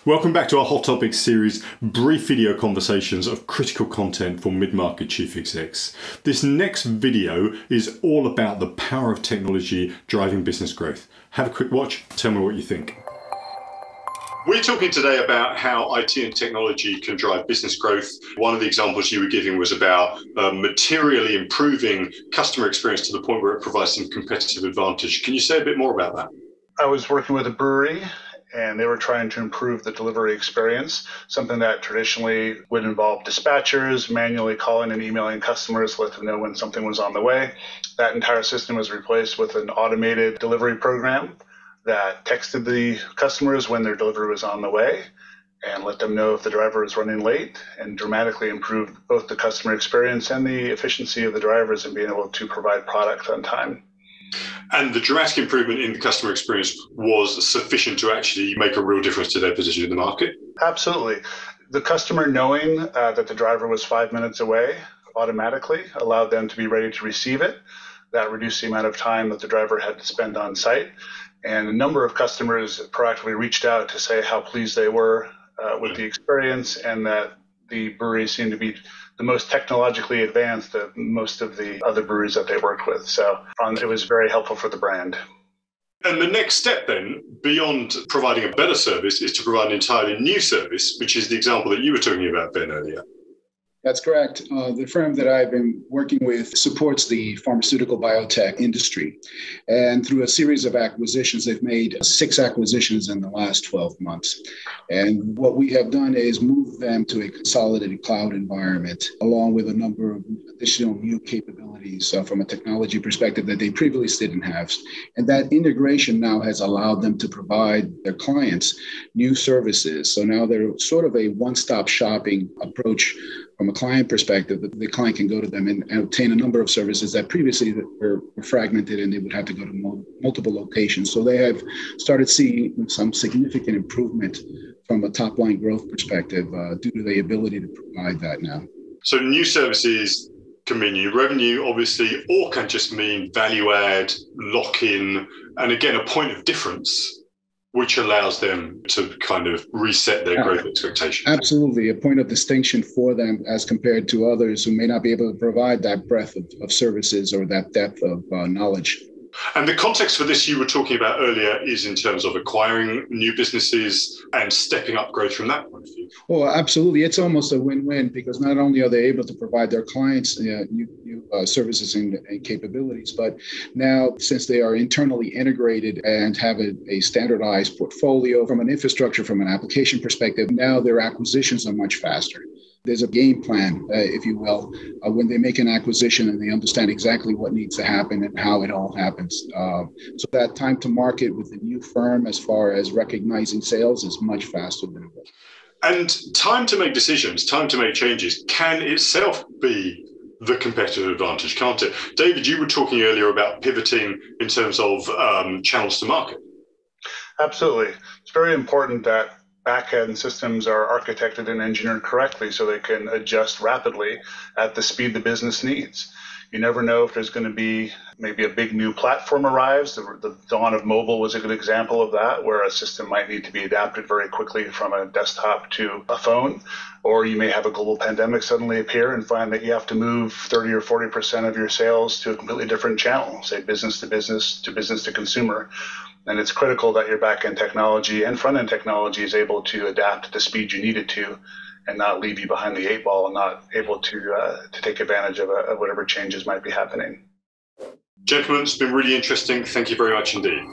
Welcome back to our Hot Topics series, brief video conversations of critical content for mid-market chief execs. This next video is all about the power of technology driving business growth. Have a quick watch, tell me what you think. We're talking today about how IT and technology can drive business growth. One of the examples you were giving was about materially improving customer experience to the point where it provides some competitive advantage. Can you say a bit more about that? I was working with a brewery, and they were trying to improve the delivery experience, something that traditionally would involve dispatchers manually calling and emailing customers to let them know when something was on the way. That entire system was replaced with an automated delivery program that texted the customers when their delivery was on the way and let them know if the driver was running late, and dramatically improved both the customer experience and the efficiency of the drivers in being able to provide product on time. And the dramatic improvement in the customer experience was sufficient to actually make a real difference to their position in the market? Absolutely. The customer knowing that the driver was 5 minutes away automatically allowed them to be ready to receive it. That reduced the amount of time that the driver had to spend on site. And a number of customers proactively reached out to say how pleased they were with the experience, and that the brewery seemed to be the most technologically advanced of most of the other breweries that they worked with. So it was very helpful for the brand. And the next step then, beyond providing a better service, is to provide an entirely new service, which is the example that you were talking about, Ben, earlier. That's correct. The firm that I've been working with supports the pharmaceutical biotech industry. And through a series of acquisitions, they've made 6 acquisitions in the last 12 months. And what we have done is move them to a consolidated cloud environment, along with a number of additional new capabilities from a technology perspective that they previously didn't have. And that integration now has allowed them to provide their clients new services. So now they're sort of a one-stop shopping approach. From a client perspective, the client can go to them and obtain a number of services that previously were fragmented, and they would have to go to multiple locations. So they have started seeing some significant improvement from a top-line growth perspective due to the ability to provide that now. So new services can mean new revenue, obviously, or can just mean value add, lock in, and again, a point of difference, which allows them to kind of reset their growth expectations. Absolutely. A point of distinction for them as compared to others who may not be able to provide that breadth of services or that depth of knowledge. And the context for this you were talking about earlier is in terms of acquiring new businesses and stepping up growth from that point of view. Well, absolutely. It's almost a win-win, because not only are they able to provide their clients new services and capabilities, but now since they are internally integrated and have a standardized portfolio from an infrastructure, from an application perspective, now their acquisitions are much faster. There's a game plan, if you will, when they make an acquisition, and they understand exactly what needs to happen and how it all happens. So that time to market with the new firm, as far as recognizing sales, is much faster than it was. And time to make decisions, time to make changes can itself be the competitive advantage, can't it? David, you were talking earlier about pivoting in terms of channels to market. Absolutely. It's very important that back-end systems are architected and engineered correctly so they can adjust rapidly at the speed the business needs. You never know if there's going to be maybe a big new platform arrives. The dawn of mobile was a good example of that, where a system might need to be adapted very quickly from a desktop to a phone. Or you may have a global pandemic suddenly appear and find that you have to move 30 or 40% of your sales to a completely different channel, say business to business to consumer. And it's critical that your back-end technology and front-end technology is able to adapt at the speed you need it to, and not leave you behind the 8 ball and not able to take advantage of whatever changes might be happening. Gentlemen, it's been really interesting. Thank you very much indeed.